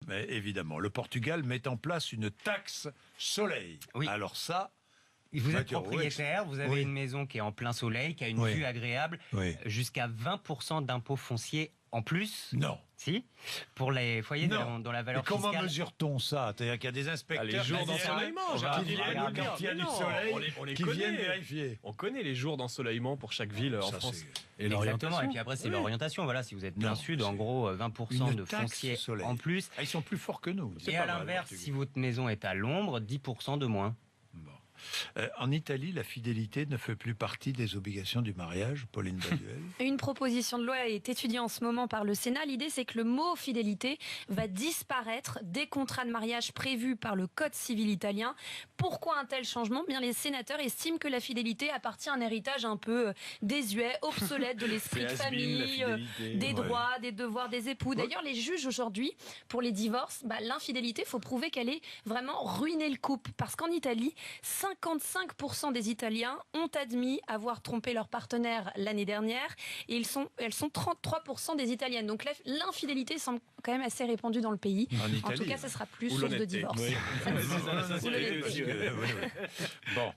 Mais évidemment, le Portugal met en place une taxe soleil. Oui. Alors ça, Vous êtes Mathieu, propriétaire, vous avez oui. une maison qui est en plein soleil, qui a une Oui. vue agréable, Oui. jusqu'à 20% d'impôts fonciers en plus. non. Si, pour les foyers Non. dont la Et valeur comment fiscale... mesure-t-on ça? C'est-à-dire qu'il y a des inspecteurs Les jours qui viennent- d'ensoleillement, qui Gérard viennent- Didier, quand il y a du non, soleil, on les qui connaît. viennent vérifier. On connaît les jours d'ensoleillement pour chaque ville en Ça, France. c'est- Et Exactement, et puis après c'est l'orientation. Voilà, si vous êtes plein Non, sud, en c'est gros 20% une de taxe foncier soleil. en plus. Ah, ils sont plus forts que nous. C'est Et pas à mal, l'inverse, le Portugal. si votre maison est à l'ombre, 10% de moins. Bon. En Italie, la fidélité ne fait plus partie des obligations du mariage, Pauline Baduel. Une proposition de loi est étudiée en ce moment par le Sénat. L'idée, c'est que le mot fidélité va disparaître des contrats de mariage prévus par le Code civil italien. Pourquoi un tel changement? Bien, les sénateurs estiment que la fidélité appartient à un héritage un peu désuet, obsolète de l'esprit de C'est has-been, famille, la fidélité. des Ouais. droits, des devoirs des époux. D'ailleurs, les juges aujourd'hui, pour les divorces, l'infidélité, il faut prouver qu'elle est vraiment ruiné le couple. Parce qu'en Italie, 55% des Italiens ont admis avoir trompé leur partenaire l'année dernière et elles sont 33% des Italiennes. Donc l'infidélité semble quand même assez répandue dans le pays. En En Italie. tout cas, ça sera plus Ou source de l'honnêteté. divorce. Oui. Ça, c'est Ou réglé l'honnêteté. aussi, ouais. Bon,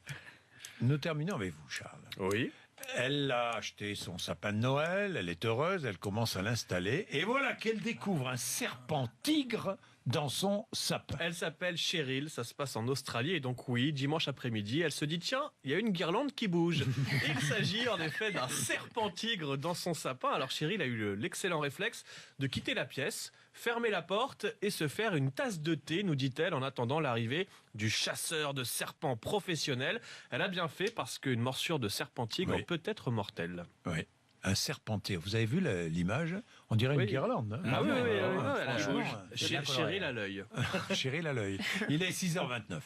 nous terminons avec vous, Charles. Oui. Elle a acheté son sapin de Noël, elle est heureuse, elle commence à l'installer, et voilà qu'elle découvre un serpent tigre dans son sapin. Elle s'appelle Cheryl, ça se passe en Australie, et donc oui, dimanche après-midi, elle se dit tiens, il y a une guirlande qui bouge. Il s'agit en effet d'un serpent tigre dans son sapin. Alors Cheryl a eu l'excellent réflexe de quitter la pièce, fermer la porte et se faire une tasse de thé, nous dit-elle, en attendant l'arrivée du chasseur de serpents professionnel. Elle a bien fait parce qu'une morsure de serpent tigre Oui. peut être mortelle. Oui, un serpentier. Vous avez vu l'image? On dirait Oui. une guirlande. Hein. Ah oui, Ouais, elle a- franchement, Cheryl a l'œil. Cheryl à l'œil. Il est 6h29.